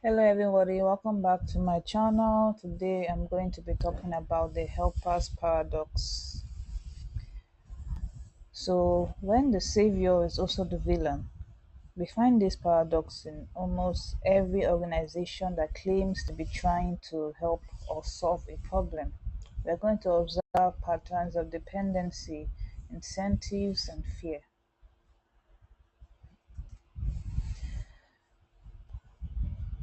Hello everybody, welcome back to my channel. Today I'm going to be talking about the helper's paradox. So, when the savior is also the villain, we find this paradox in almost every organization that claims to be trying to help or solve a problem. We are going to observe patterns of dependency, incentives, and fear.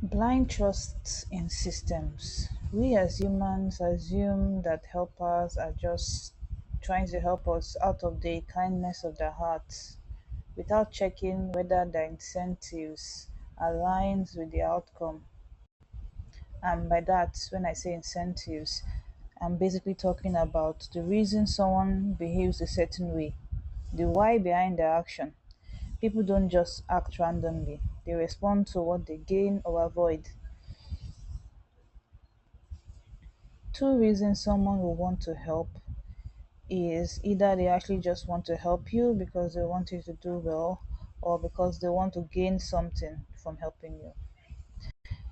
Blind trust in systems. We as humans assume that helpers are just trying to help us out of the kindness of their hearts without checking whether their incentives aligns with the outcome. And by that, when I say incentives, I'm basically talking about the reason someone behaves a certain way, the why behind their action. People don't just act randomly, they respond to what they gain or avoid. Two reasons someone will want to help is either they actually just want to help you because they want you to do well, or because they want to gain something from helping you.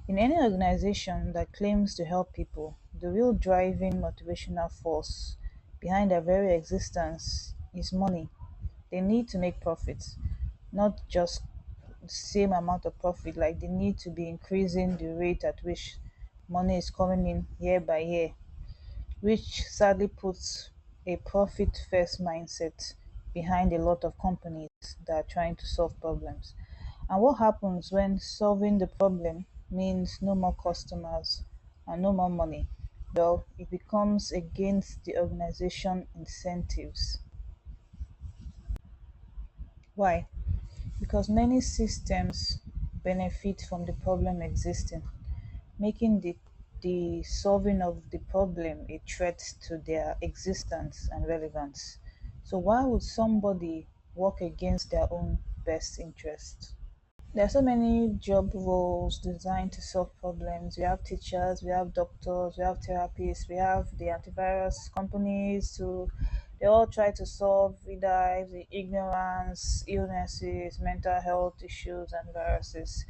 In any organization that claims to help people, the real driving motivational force behind their very existence is money. They need to make profits, not just the same amount of profit, like they need to be increasing the rate at which money is coming in year by year, which sadly puts a profit first mindset behind a lot of companies that are trying to solve problems. And what happens when solving the problem means no more customers and no more money? Well, it becomes against the organization incentives. Why? Because many systems benefit from the problem existing, making the solving of the problem a threat to their existence and relevance. So why would somebody work against their own best interest? There are so many job roles designed to solve problems. We have teachers, we have doctors, we have therapists, we have the antivirus companies. So they all try to solve either the ignorance, illnesses, mental health issues, and viruses.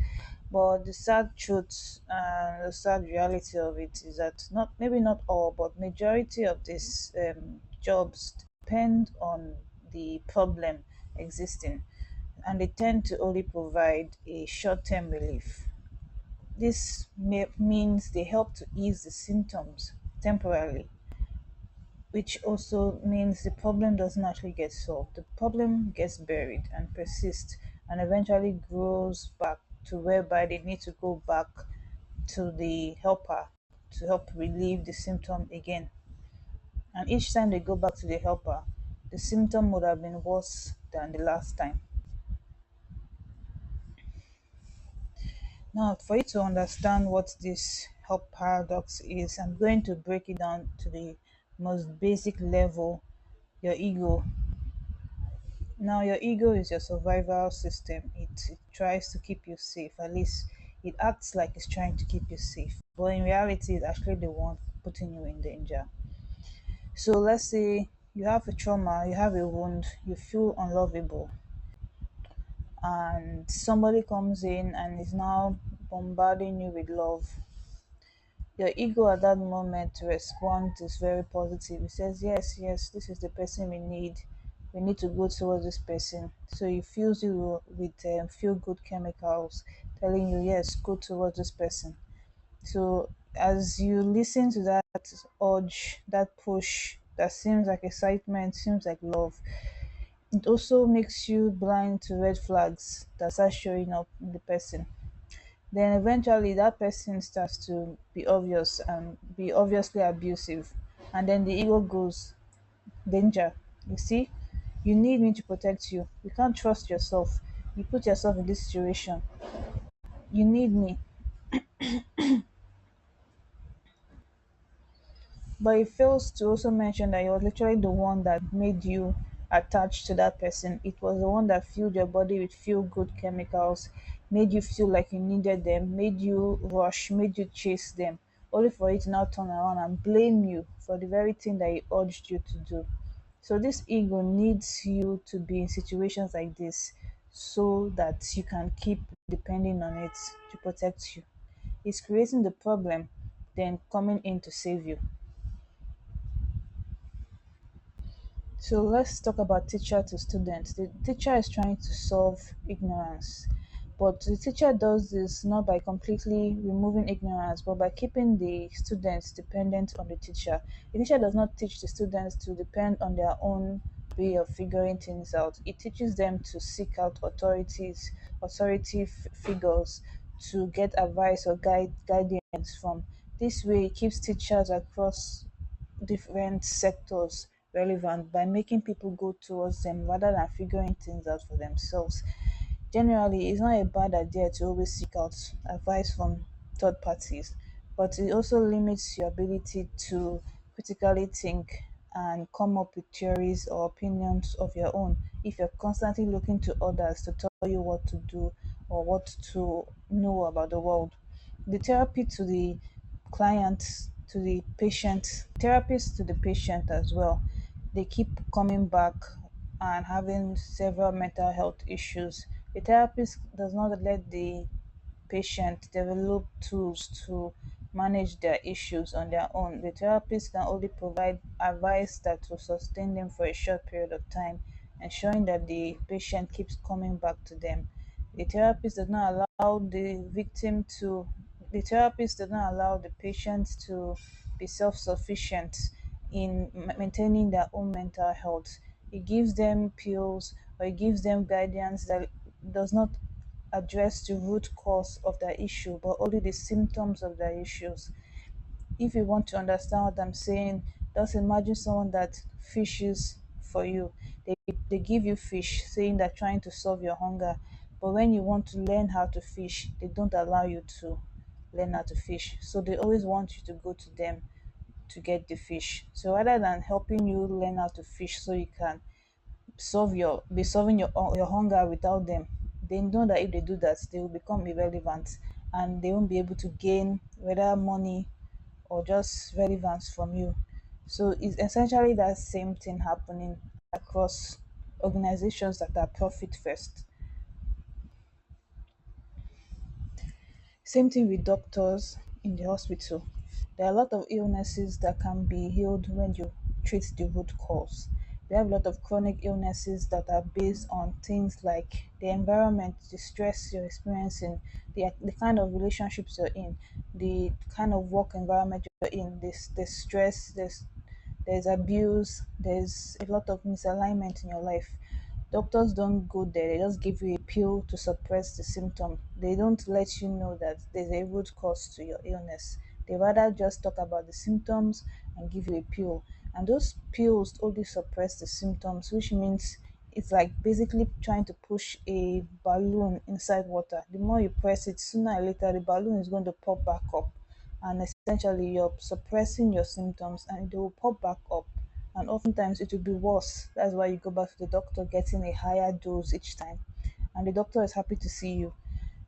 But the sad truth and the sad reality of it is that not maybe not all, but majority of these jobs depend on the problem existing, and they tend to only provide a short-term relief. This means they help to ease the symptoms temporarily, which also means the problem doesn't actually get solved. The problem gets buried and persists and eventually grows back to whereby they need to go back to the helper to help relieve the symptom again. And each time they go back to the helper, the symptom would have been worse than the last time. Now, for you to understand what this help paradox is, I'm going to break it down to the most basic level, your ego. Now, your ego is your survival system. It tries to keep you safe. At least it acts like it's trying to keep you safe. But in reality, it's actually the one putting you in danger. So let's say you have a trauma, you have a wound, you feel unlovable, and somebody comes in and is now bombarding you with love. Your ego at that moment to respond is very positive. It says, yes, yes, this is the person we need. We need to go towards this person. So it fills you with feel good chemicals telling you, yes, go towards this person. So as you listen to that urge, that push, that seems like excitement, seems like love, it also makes you blind to red flags that start showing up in the person. Then eventually that person starts to be obvious and be obviously abusive, and then the ego goes, danger, you see, you need me to protect you, you can't trust yourself, you put yourself in this situation, you need me. But it fails to also mention that it was literally the one that made you attached to that person. It was the one that filled your body with feel good chemicals, made you feel like you needed them, made you rush, made you chase them, only for it to now turn around and blame you for the very thing that it urged you to do. So this ego needs you to be in situations like this so that you can keep depending on it to protect you. It's creating the problem, then coming in to save you. So let's talk about teacher to student. The teacher is trying to solve ignorance, but the teacher does this not by completely removing ignorance, but by keeping the students dependent on the teacher. The teacher does not teach the students to depend on their own way of figuring things out. It teaches them to seek out figures to get advice or guidance from. This way, it keeps teachers across different sectors relevant by making people go towards them rather than figuring things out for themselves. Generally, it's not a bad idea to always seek out advice from third parties, but it also limits your ability to critically think and come up with theories or opinions of your own if you're constantly looking to others to tell you what to do or what to know about the world. The therapy to the client, to the patient, therapist to the patient as well, they keep coming back and having several mental health issues. The therapist does not let the patient develop tools to manage their issues on their own. The therapist can only provide advice that will sustain them for a short period of time, ensuring that the patient keeps coming back to them. The therapist does not allow the therapist does not allow the patient to be self-sufficient in maintaining their own mental health. It gives them pills or it gives them guidance that does not address the root cause of their issue, but only the symptoms of their issues. If you want to understand what I'm saying, just imagine someone that fishes for you. They give you fish, saying they're trying to solve your hunger. But when you want to learn how to fish, they don't allow you to learn how to fish. So they always want you to go to them to get the fish. So rather than helping you learn how to fish so you can solving your hunger without them, they know that if they do that they will become irrelevant and they won't be able to gain whether money or just relevance from you. So it's essentially that same thing happening across organizations that are profit first. Same thing with doctors in the hospital. There are a lot of illnesses that can be healed when you treat the root cause. We have a lot of chronic illnesses that are based on things like the environment, the stress you're experiencing, the kind of relationships you're in, the kind of work environment you're in, the stress, there's abuse, there's a lot of misalignment in your life. Doctors don't go there, they just give you a pill to suppress the symptom. They don't let you know that there's a root cause to your illness. They rather just talk about the symptoms and give you a pill. And those pills only suppress the symptoms, which means it's like basically trying to push a balloon inside water. The more you press it, sooner or later the balloon is going to pop back up. And essentially, you're suppressing your symptoms and they will pop back up. And oftentimes, it will be worse. That's why you go back to the doctor getting a higher dose each time. And the doctor is happy to see you.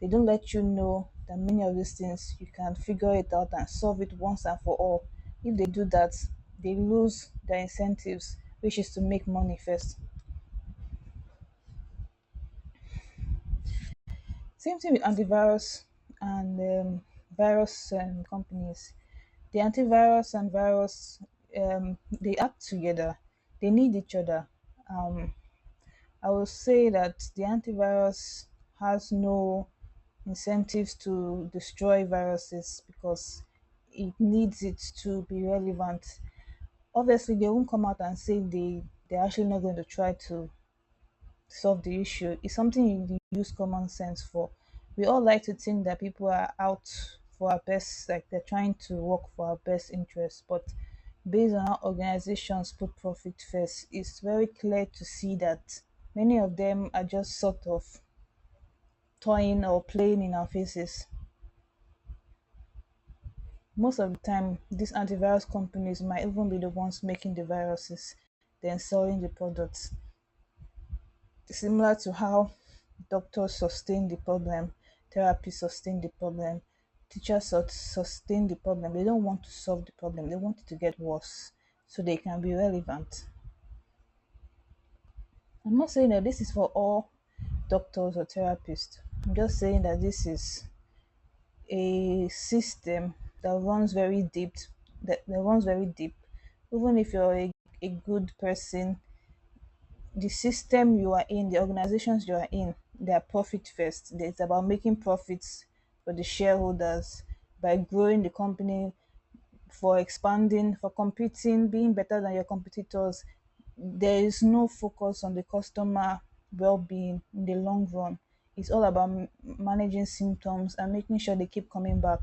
They don't let you know that many of these things you can figure it out and solve it once and for all. If they do that, they lose their incentives, which is to make money first. Same thing with antivirus and virus companies. The antivirus and virus, they act together. They need each other. Um, I will say that the antivirus has no incentives to destroy viruses because it needs it to be relevant. Obviously, they won't come out and say they're actually not going to try to solve the issue. It's something you use common sense for. We all like to think that people are out for our best, like they're trying to work for our best interests, but based on how organizations put profit first, it's very clear to see that many of them are just sort of toying or playing in our faces. Most of the time, these antivirus companies might even be the ones making the viruses, then selling the products. Similar to how doctors sustain the problem, therapists sustain the problem, teachers sustain the problem. They don't want to solve the problem, they want it to get worse so they can be relevant. I'm not saying that this is for all doctors or therapists. I'm just saying that this is a system that runs very deep, that runs very deep. Even if you're a good person, the system you are in, the organizations you are in, they are profit first. It's about making profits for the shareholders by growing the company, for expanding, for competing, being better than your competitors. There is no focus on the customer well-being in the long run. It's all about managing symptoms and making sure they keep coming back.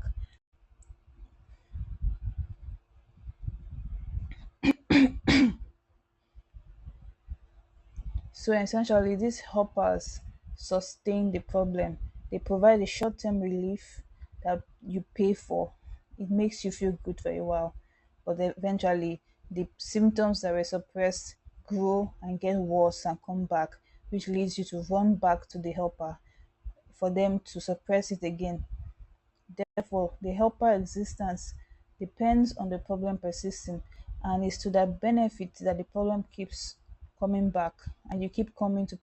So essentially, these helpers sustain the problem. They provide a short-term relief that you pay for. It makes you feel good for a while, but then eventually the symptoms that were suppressed grow and get worse and come back, which leads you to run back to the helper for them to suppress it again. Therefore, the helper existence depends on the problem persisting, and is to their benefit that the problem keeps coming back and you keep coming to